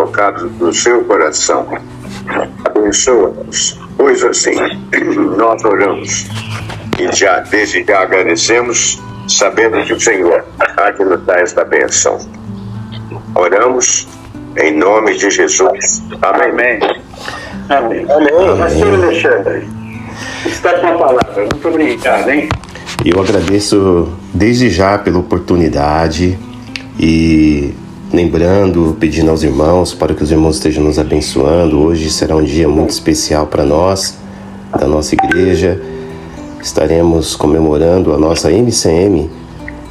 tocado no seu coração. Abençoa-nos, pois assim nós oramos e desde já agradecemos, sabendo que o Senhor há de nos dar esta bênção. Oramos em nome de Jesus. Amém. Amém. Pastor Alexandre, está com a palavra. Muito obrigado, hein? Eu agradeço desde já pela oportunidade e lembrando, pedindo aos irmãos para que os irmãos estejam nos abençoando. Hoje será um dia muito especial para nós, da nossa igreja. Estaremos comemorando, a nossa MCM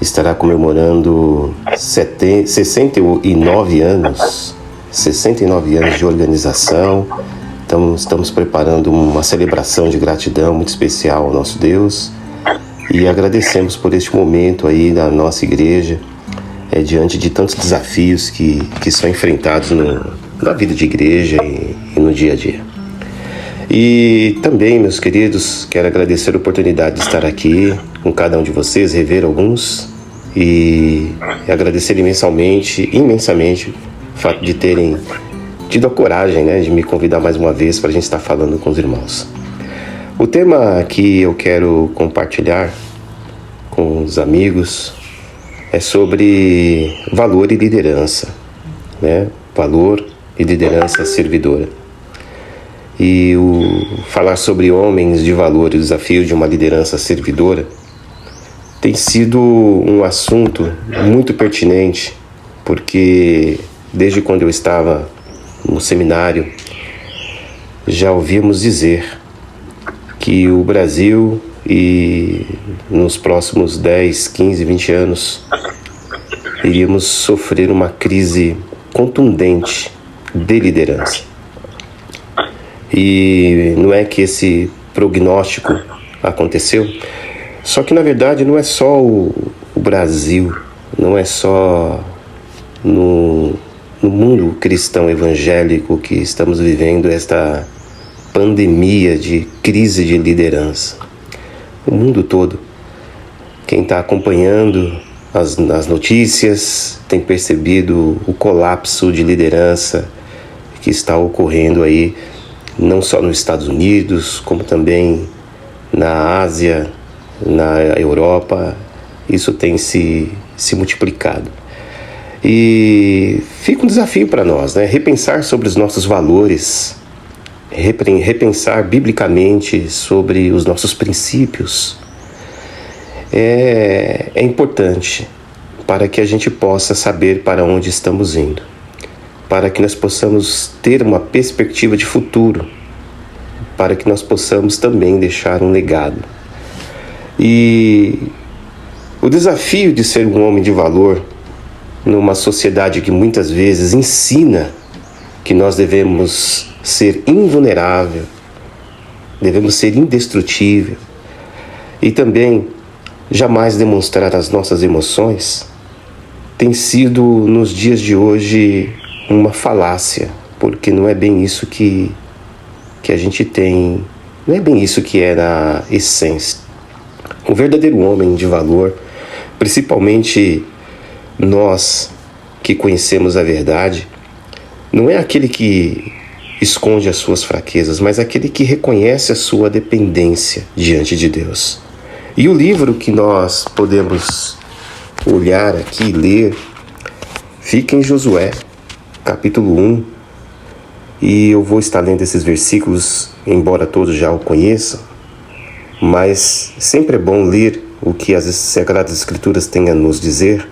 estará comemorando 69 anos de organização. Então, estamos preparando uma celebração de gratidão muito especial ao nosso Deus e agradecemos por este momento aí da nossa igreja, diante de tantos desafios que são enfrentados na vida de igreja e no dia a dia. E também, meus queridos, quero agradecer a oportunidade de estar aqui com cada um de vocês, rever alguns e agradecer imensamente o fato de terem tido a coragem, de me convidar mais uma vez para a gente estar falando com os irmãos. O tema que eu quero compartilhar com os amigos é sobre valor e liderança, valor e liderança servidora. E falar sobre homens de valor e o desafio de uma liderança servidora tem sido um assunto muito pertinente, porque desde quando eu estava no seminário já ouvíamos dizer que o Brasil, e nos próximos 10, 15, 20 anos, iríamos sofrer uma crise contundente de liderança. E não é que esse prognóstico aconteceu, só que na verdade não é só o Brasil, não é só no mundo cristão evangélico que estamos vivendo esta pandemia de crise de liderança. O mundo todo, quem está acompanhando as notícias, tem percebido o colapso de liderança que está ocorrendo aí, não só nos Estados Unidos, como também na Ásia, na Europa. Isso tem se multiplicado. E fica um desafio para nós, repensar sobre os nossos valores, repensar biblicamente sobre os nossos princípios. É importante para que a gente possa saber para onde estamos indo, para que nós possamos ter uma perspectiva de futuro, para que nós possamos também deixar um legado. E o desafio de ser um homem de valor numa sociedade que muitas vezes ensina que nós devemos ser invulnerável, devemos ser indestrutível e também jamais demonstrar as nossas emoções, tem sido nos dias de hoje uma falácia, porque não é bem isso que a gente tem, não é bem isso que é na essência. Um verdadeiro homem de valor, principalmente nós que conhecemos a verdade, não é aquele que esconde as suas fraquezas, mas aquele que reconhece a sua dependência diante de Deus. E o livro que nós podemos olhar aqui e ler fica em Josué, capítulo 1, e eu vou estar lendo esses versículos, embora todos já o conheçam, mas sempre é bom ler o que as Sagradas Escrituras têm a nos dizer,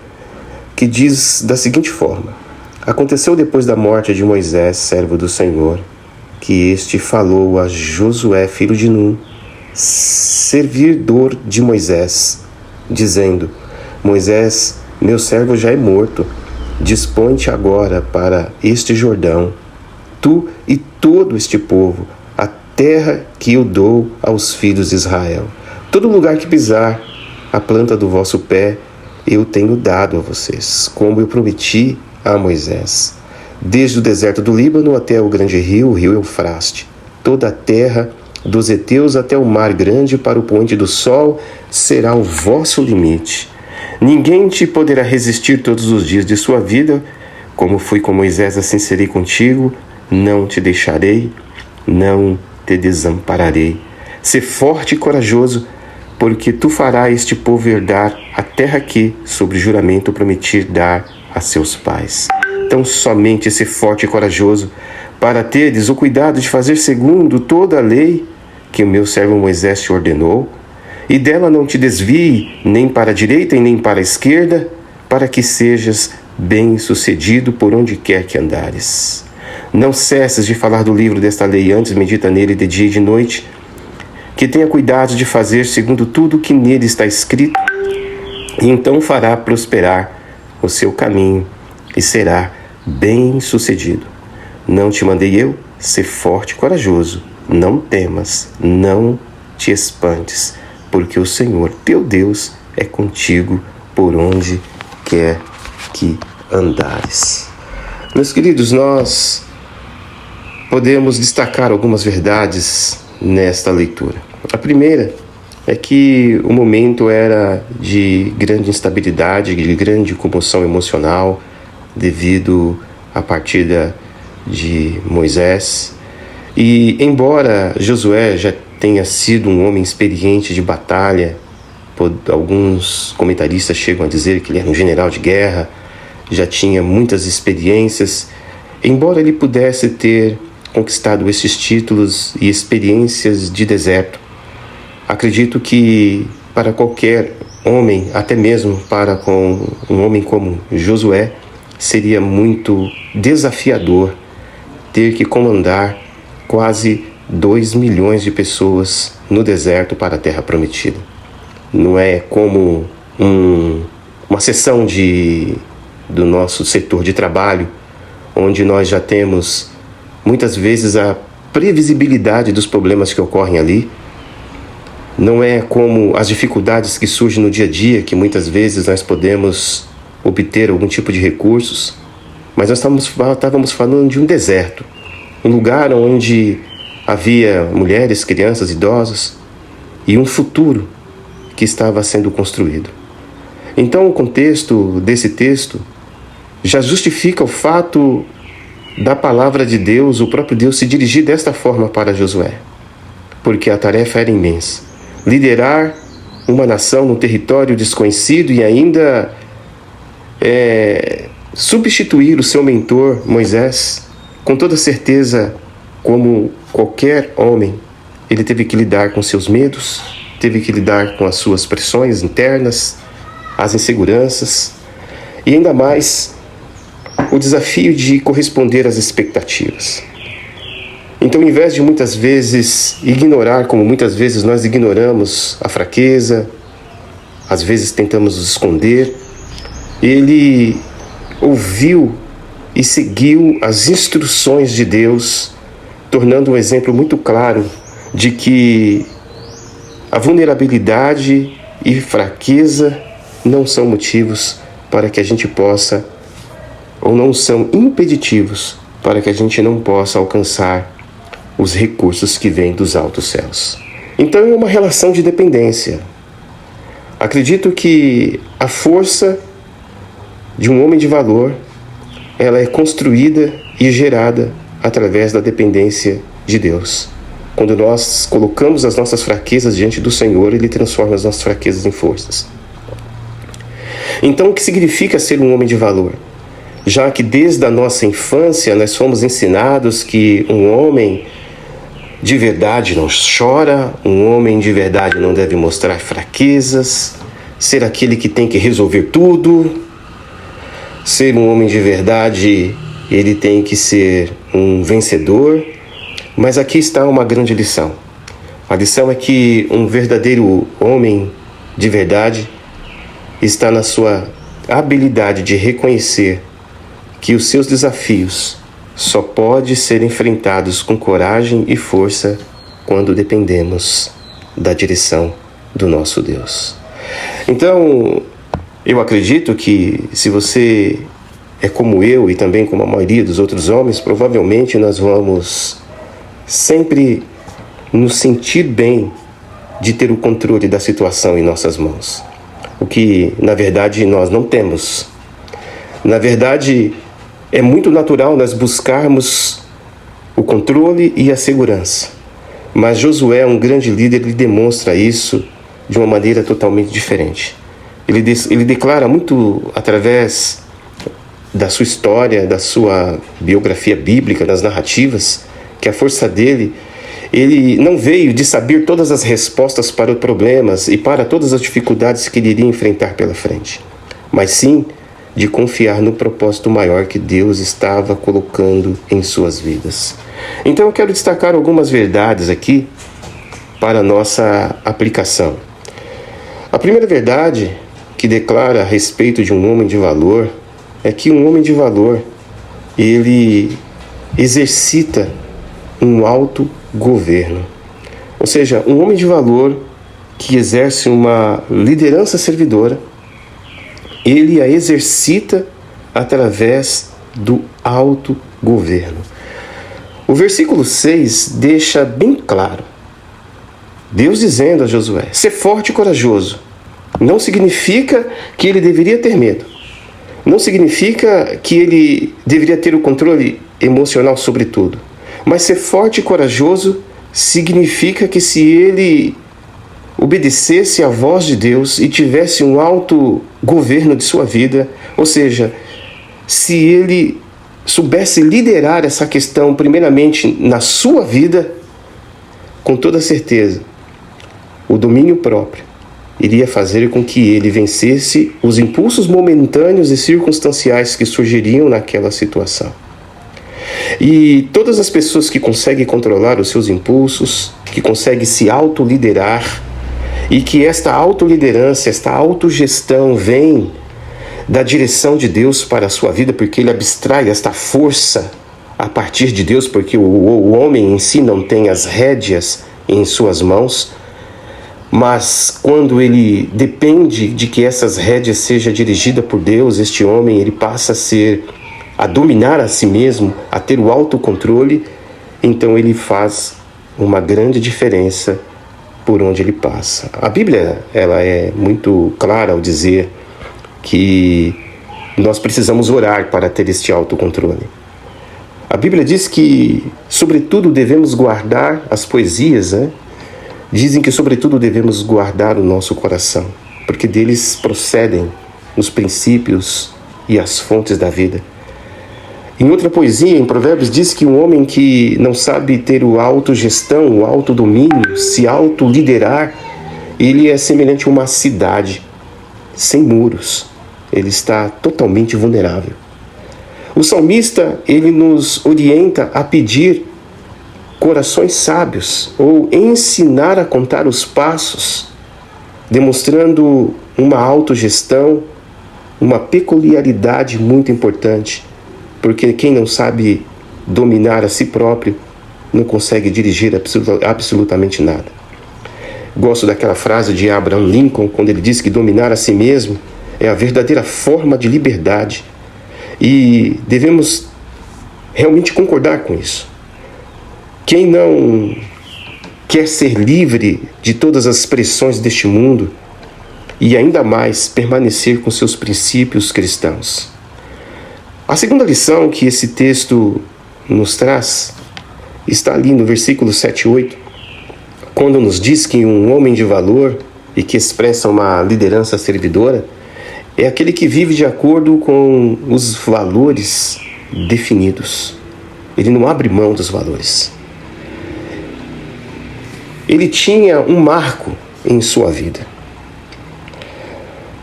que diz da seguinte forma: aconteceu depois da morte de Moisés, servo do Senhor, que este falou a Josué, filho de Nun, servidor de Moisés, dizendo: Moisés, meu servo já é morto, dispõe-te agora para este Jordão, tu e todo este povo, a terra que eu dou aos filhos de Israel. Todo lugar que pisar a planta do vosso pé, eu tenho dado a vocês, como eu prometi a Moisés. Desde o deserto do Líbano até o grande rio, o rio Eufraste, toda a terra dos heteus até o mar grande para o poente do sol, será o vosso limite. Ninguém te poderá resistir todos os dias de sua vida, Como fui com Moisés, assim serei contigo, não te deixarei, não te desampararei. Sê forte e corajoso, porque tu farás este povo herdar a terra que, sobre juramento, prometi dar a seus pais. Então somente sê forte e corajoso, para teres o cuidado de fazer segundo toda a lei que o meu servo Moisés te ordenou, e dela não te desvie nem para a direita e nem para a esquerda, para que sejas bem-sucedido por onde quer que andares. Não cesses de falar do livro desta lei, antes medita nele de dia e de noite, que tenha cuidado de fazer segundo tudo o que nele está escrito, e então fará prosperar o seu caminho e será bem-sucedido. Não te mandei eu? Sê forte e corajoso, não temas, não te espantes, porque o Senhor teu Deus é contigo por onde quer que andares. Meus queridos, nós podemos destacar algumas verdades nesta leitura. A primeira é que o momento era de grande instabilidade, de grande comoção emocional devido à partida de Moisés. E embora Josué já tenha sido um homem experiente de batalha, alguns comentaristas chegam a dizer que ele era um general de guerra, já tinha muitas experiências, embora ele pudesse ter conquistado esses títulos e experiências de deserto, acredito que para qualquer homem, até mesmo para com um homem como Josué, seria muito desafiador ter que comandar quase 2 milhões de pessoas no deserto para a Terra Prometida. Não é como uma seção do nosso setor de trabalho, onde nós já temos muitas vezes a previsibilidade dos problemas que ocorrem ali. Não é como as dificuldades que surgem no dia a dia, que muitas vezes nós podemos obter algum tipo de recursos, mas nós estávamos falando de um deserto, um lugar onde havia mulheres, crianças, idosos e um futuro que estava sendo construído. Então o contexto desse texto já justifica o fato da palavra de Deus, o próprio Deus se dirigir desta forma para Josué, porque a tarefa era imensa. Liderar uma nação num território desconhecido e ainda substituir o seu mentor Moisés, com toda certeza, como qualquer homem, ele teve que lidar com seus medos, teve que lidar com as suas pressões internas, as inseguranças e ainda mais o desafio de corresponder às expectativas. Então, em vez de muitas vezes ignorar, como muitas vezes nós ignoramos a fraqueza, às vezes tentamos nos esconder, ele ouviu e seguiu as instruções de Deus, tornando um exemplo muito claro de que a vulnerabilidade e fraqueza não são motivos para que a gente possa, ou não são impeditivos para que a gente não possa alcançar os recursos que vêm dos altos céus. Então é uma relação de dependência. Acredito que a força de um homem de valor, ela é construída e gerada através da dependência de Deus. Quando nós colocamos as nossas fraquezas diante do Senhor, Ele transforma as nossas fraquezas em forças. Então, o que significa ser um homem de valor? Já que desde a nossa infância nós fomos ensinados que um homem de verdade não chora, um homem de verdade não deve mostrar fraquezas, ser aquele que tem que resolver tudo. Ser um homem de verdade, ele tem que ser um vencedor. Mas aqui está uma grande lição. A lição é que um verdadeiro homem de verdade está na sua habilidade de reconhecer que os seus desafios só podem ser enfrentados com coragem e força quando dependemos da direção do nosso Deus. Então, eu acredito que se você é como eu e também como a maioria dos outros homens, provavelmente nós vamos sempre nos sentir bem de ter o controle da situação em nossas mãos. O que, na verdade, nós não temos. Na verdade, É muito natural nós buscarmos o controle e a segurança. Mas Josué, um grande líder, ele demonstra isso de uma maneira totalmente diferente. Ele declara muito através da sua história, da sua biografia bíblica, das narrativas, que a força dele, ele não veio de saber todas as respostas para os problemas e para todas as dificuldades que ele iria enfrentar pela frente, mas sim de confiar no propósito maior que Deus estava colocando em suas vidas. Então eu quero destacar algumas verdades aqui para a nossa aplicação. A primeira verdade que declara a respeito de um homem de valor é que um homem de valor, ele exercita um autogoverno. Ou seja, um homem de valor que exerce uma liderança servidora, ele a exercita através do autogoverno. O versículo 6 deixa bem claro, Deus dizendo a Josué: ser forte e corajoso. Não significa que ele deveria ter medo. Não significa que ele deveria ter o controle emocional sobre tudo. Mas ser forte e corajoso significa que se ele obedecesse à voz de Deus e tivesse um autogoverno de sua vida, ou seja, se ele soubesse liderar essa questão primeiramente na sua vida, com toda certeza, o domínio próprio iria fazer com que ele vencesse os impulsos momentâneos e circunstanciais que surgiriam naquela situação. E todas as pessoas que conseguem controlar os seus impulsos, que conseguem se autoliderar, e que esta autoliderança, esta autogestão vem da direção de Deus para a sua vida, porque ele abstrai esta força a partir de Deus, porque o homem em si não tem as rédeas em suas mãos, mas quando ele depende de que essas rédeas sejam dirigidas por Deus, este homem ele passa a dominar a si mesmo, a ter o autocontrole, então ele faz uma grande diferença por onde ele passa. A Bíblia ela é muito clara ao dizer que nós precisamos orar para ter este autocontrole. A Bíblia diz que, sobretudo, devemos guardar as poesias, né? Dizem que, sobretudo, devemos guardar o nosso coração, porque deles procedem os princípios e as fontes da vida. Em outra poesia, em Provérbios, diz que um homem que não sabe ter o autogestão, o autodomínio, se autoliderar, ele é semelhante a uma cidade sem muros. Ele está totalmente vulnerável. O salmista, ele nos orienta a pedir corações sábios, ou ensinar a contar os passos, demonstrando uma autogestão, uma peculiaridade muito importante, porque quem não sabe dominar a si próprio não consegue dirigir absolutamente nada. Gosto daquela frase de Abraham Lincoln, quando ele diz que dominar a si mesmo é a verdadeira forma de liberdade, e devemos realmente concordar com isso. Quem não quer ser livre de todas as pressões deste mundo e ainda mais permanecer com seus princípios cristãos? A segunda lição que esse texto nos traz está ali no versículo 7 e 8, quando nos diz que um homem de valor e que expressa uma liderança servidora é aquele que vive de acordo com os valores definidos. Ele não abre mão dos valores. Ele tinha um marco em sua vida.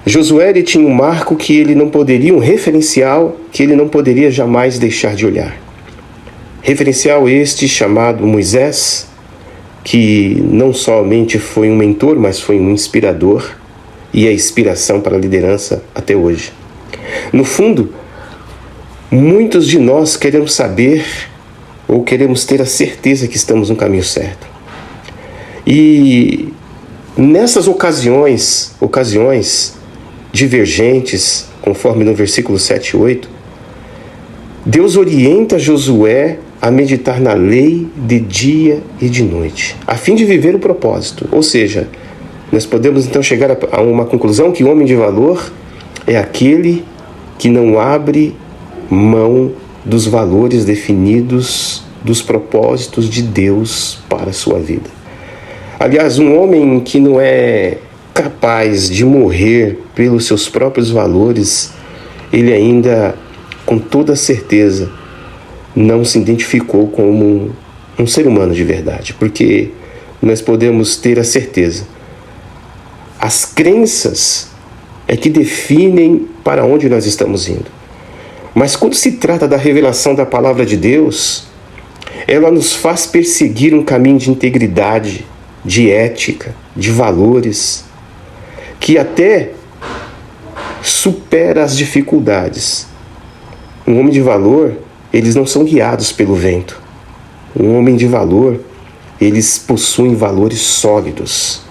Josué ele tinha um marco que ele não poderia, um referencial que ele não poderia jamais deixar de olhar. Referencial este chamado Moisés, que não somente foi um mentor, mas foi um inspirador e é inspiração para a liderança até hoje. No fundo, muitos de nós queremos saber ou queremos ter a certeza que estamos no caminho certo. E nessas ocasiões divergentes, conforme no versículo 7 e 8, Deus orienta Josué a meditar na lei de dia e de noite, a fim de viver o propósito. Ou seja, nós podemos então chegar a uma conclusão que o homem de valor é aquele que não abre mão dos valores definidos, dos propósitos de Deus para a sua vida. Aliás, um homem que não é capaz de morrer pelos seus próprios valores, ele ainda, com toda certeza, não se identificou como um ser humano de verdade, porque nós podemos ter a certeza. As crenças é que definem para onde nós estamos indo. Mas quando se trata da revelação da palavra de Deus, ela nos faz perseguir um caminho de integridade, de ética, de valores, que até supera as dificuldades. Um homem de valor, eles não são guiados pelo vento. Um homem de valor, eles possuem valores sólidos.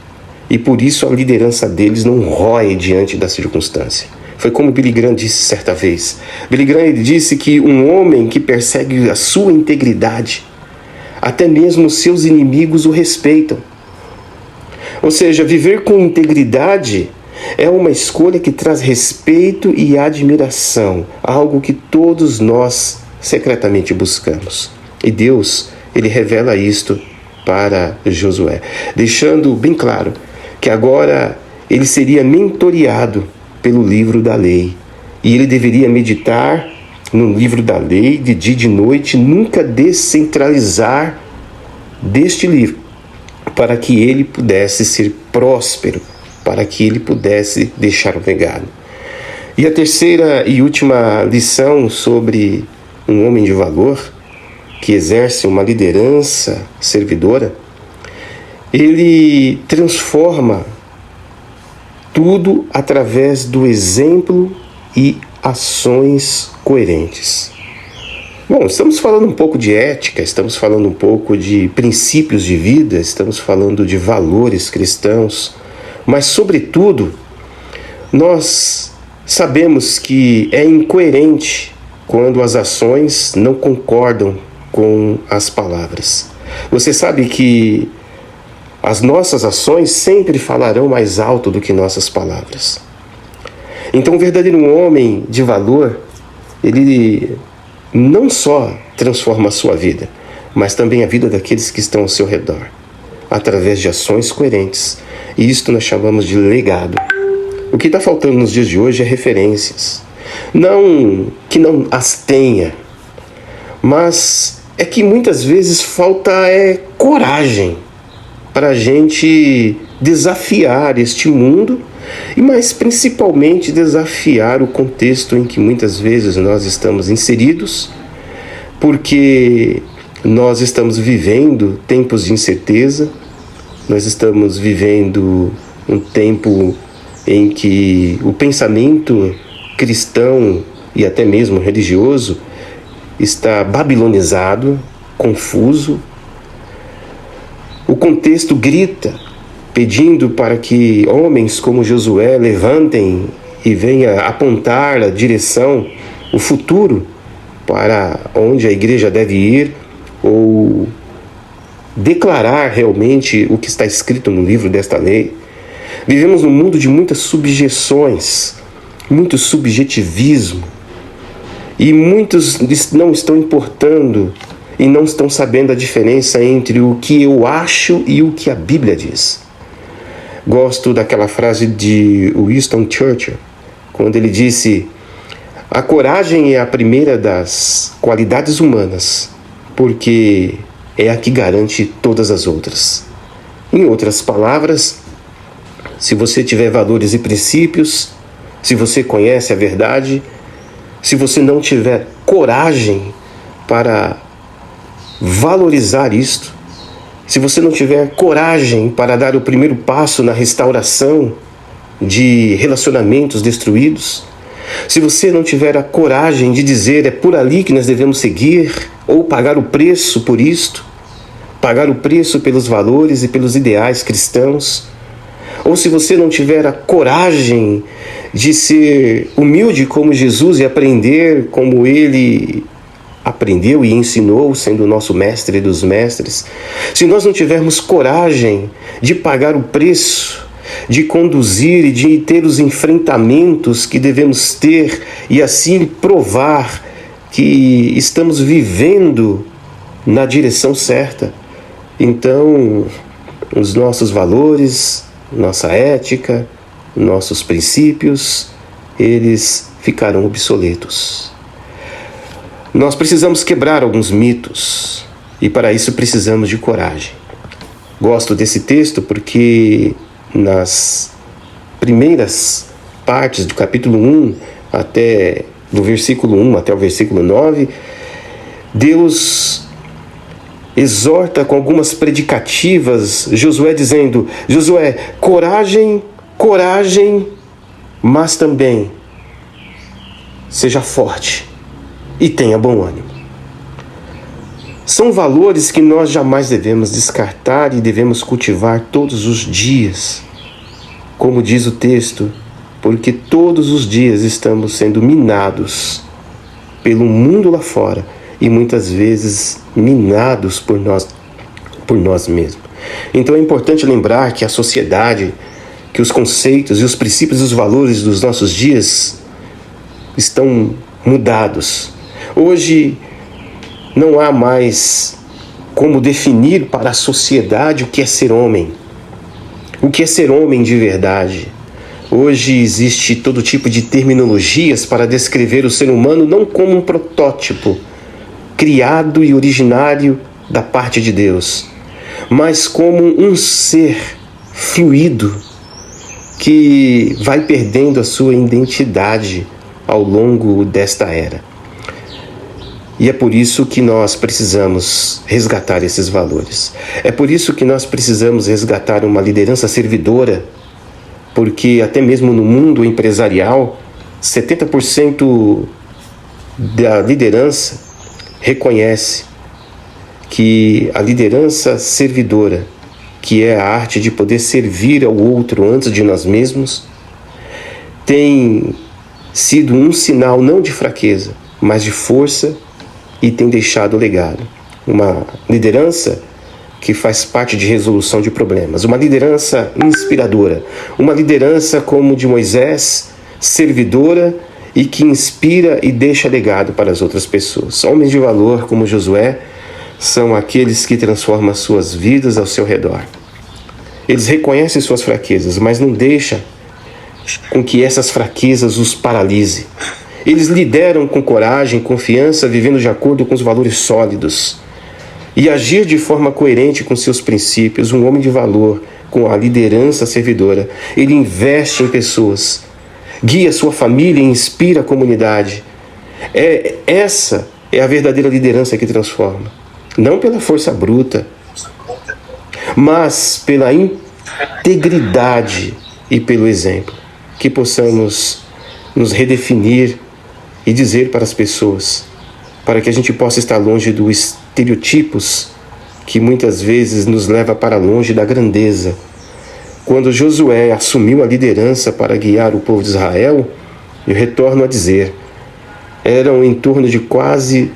E por isso a liderança deles não rói diante da circunstância. Foi como Billy Graham disse certa vez. Billy Graham ele disse que um homem que persegue a sua integridade, até mesmo seus inimigos o respeitam. Ou seja, viver com integridade é uma escolha que traz respeito e admiração, algo que todos nós secretamente buscamos. E Deus, ele revela isto para Josué, deixando bem claro que agora ele seria mentoreado pelo livro da lei. E ele deveria meditar no livro da lei de dia e de noite, nunca descentralizar deste livro, para que ele pudesse ser próspero, para que ele pudesse deixar um legado. E a terceira e última lição sobre um homem de valor, que exerce uma liderança servidora, ele transforma tudo através do exemplo e ações coerentes. Bom, estamos falando um pouco de ética, estamos falando um pouco de princípios de vida, estamos falando de valores cristãos, mas, sobretudo, nós sabemos que é incoerente quando as ações não concordam com as palavras. Você sabe que as nossas ações sempre falarão mais alto do que nossas palavras. Então, um verdadeiro homem de valor, ele não só transforma a sua vida, mas também a vida daqueles que estão ao seu redor, através de ações coerentes. E isto nós chamamos de legado. O que está faltando nos dias de hoje é referências. Não que não as tenha, mas é que muitas vezes falta coragem para a gente desafiar este mundo, e mais principalmente desafiar o contexto em que muitas vezes nós estamos inseridos, porque nós estamos vivendo tempos de incerteza, nós estamos vivendo um tempo em que o pensamento cristão e até mesmo religioso está babilonizado, confuso. O contexto grita, pedindo para que homens como Josué levantem e venham apontar a direção, o futuro, para onde a igreja deve ir, ou declarar realmente o que está escrito no livro desta lei. Vivemos num mundo de muitas subjeções, muito subjetivismo, e muitos não estão importando e não estão sabendo a diferença entre o que eu acho e o que a Bíblia diz. Gosto daquela frase de Winston Churchill, quando ele disse: a coragem é a primeira das qualidades humanas, porque é a que garante todas as outras. Em outras palavras, se você tiver valores e princípios, se você conhece a verdade, se você não tiver coragem para valorizar isto, se você não tiver coragem para dar o primeiro passo na restauração de relacionamentos destruídos, se você não tiver a coragem de dizer é por ali que nós devemos seguir, ou pagar o preço por isto, pagar o preço pelos valores e pelos ideais cristãos, ou se você não tiver a coragem de ser humilde como Jesus e aprender como ele aprendeu e ensinou, sendo o nosso mestre dos mestres, se nós não tivermos coragem de pagar o preço, de conduzir e de ter os enfrentamentos que devemos ter e assim provar que estamos vivendo na direção certa. Então, os nossos valores, nossa ética, nossos princípios, eles ficarão obsoletos. Nós precisamos quebrar alguns mitos e para isso precisamos de coragem. Gosto desse texto porque nas primeiras partes do capítulo 1, do versículo 1 até o versículo 9, Deus exorta com algumas predicativas Josué dizendo: Josué, coragem, coragem, mas também seja forte e tenha bom ânimo. São valores que nós jamais devemos descartar e devemos cultivar todos os dias. Como diz o texto, porque todos os dias estamos sendo minados pelo mundo lá fora e muitas vezes minados por nós mesmos. Então é importante lembrar que a sociedade, que os conceitos e os princípios e os valores dos nossos dias estão mudados. Hoje não há mais como definir para a sociedade o que é ser homem. O que é ser homem de verdade? Hoje existe todo tipo de terminologias para descrever o ser humano não como um protótipo criado e originário da parte de Deus, mas como um ser fluido que vai perdendo a sua identidade ao longo desta era. E é por isso que nós precisamos resgatar esses valores. É por isso que nós precisamos resgatar uma liderança servidora, porque até mesmo no mundo empresarial, 70% da liderança reconhece que a liderança servidora, que é a arte de poder servir ao outro antes de nós mesmos, tem sido um sinal não de fraqueza, mas de força e tem deixado legado. Uma liderança que faz parte de resolução de problemas, uma liderança inspiradora, uma liderança como de Moisés, servidora e que inspira e deixa legado para as outras pessoas. Homens de valor como Josué são aqueles que transformam as suas vidas ao seu redor. Eles reconhecem suas fraquezas, mas não deixam com que essas fraquezas os paralise. Eles lideram com coragem, confiança, vivendo de acordo com os valores sólidos e agir de forma coerente com seus princípios. Um homem de valor, com a liderança servidora, ele investe em pessoas, guia sua família e inspira a comunidade. Essa é a verdadeira liderança que transforma. Não pela força bruta, mas pela integridade e pelo exemplo. Que possamos nos redefinir e dizer para as pessoas, para que a gente possa estar longe dos estereotipos que muitas vezes nos leva para longe da grandeza. Quando Josué assumiu a liderança para guiar o povo de Israel, eu retorno a dizer, eram em torno de quase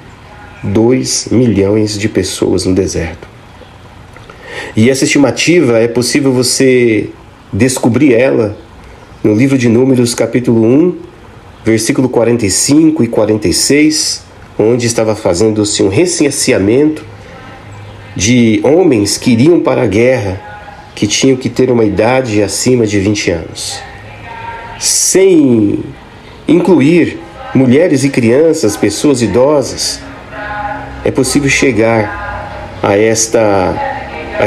2 milhões de pessoas no deserto. E essa estimativa é possível você descobrir ela no livro de Números, capítulo 1, versículo 45 e 46, onde estava fazendo-se um recenseamento de homens que iriam para a guerra, que tinham que ter uma idade acima de 20 anos. Sem incluir mulheres e crianças, pessoas idosas, é possível chegar a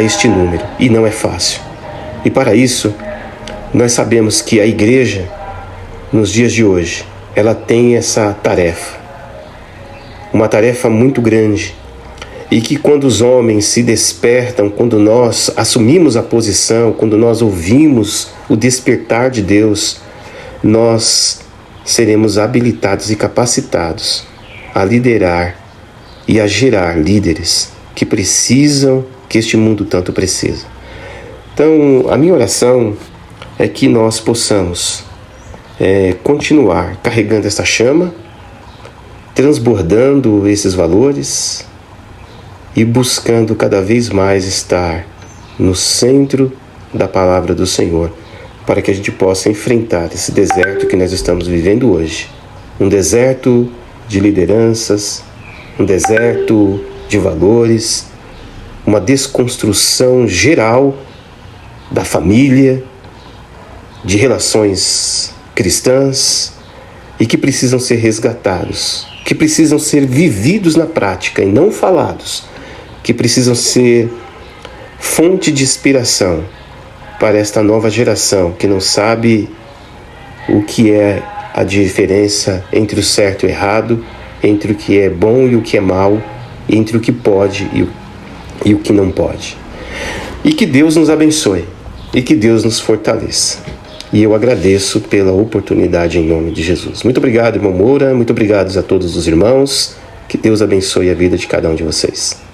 este número, e não é fácil. E para isso, nós sabemos que a igreja, nos dias de hoje, ela tem essa tarefa, uma tarefa muito grande, e que quando os homens se despertam, quando nós assumimos a posição, quando nós ouvimos o despertar de Deus, nós seremos habilitados e capacitados a liderar e a gerar líderes que precisam, que este mundo tanto precisa. Então, a minha oração é que nós possamos continuar carregando essa chama, transbordando esses valores e buscando cada vez mais estar no centro da palavra do Senhor, para que a gente possa enfrentar esse deserto que nós estamos vivendo hoje. Um deserto de lideranças, um deserto de valores, uma desconstrução geral da família, de relações cristãs e que precisam ser resgatados, que precisam ser vividos na prática e não falados, que precisam ser fonte de inspiração para esta nova geração que não sabe o que é a diferença entre o certo e o errado, entre o que é bom e o que é mal, entre o que pode e o que não pode. E que Deus nos abençoe e que Deus nos fortaleça. E eu agradeço pela oportunidade em nome de Jesus. Muito obrigado, irmão Moura, muito obrigado a todos os irmãos. Que Deus abençoe a vida de cada um de vocês.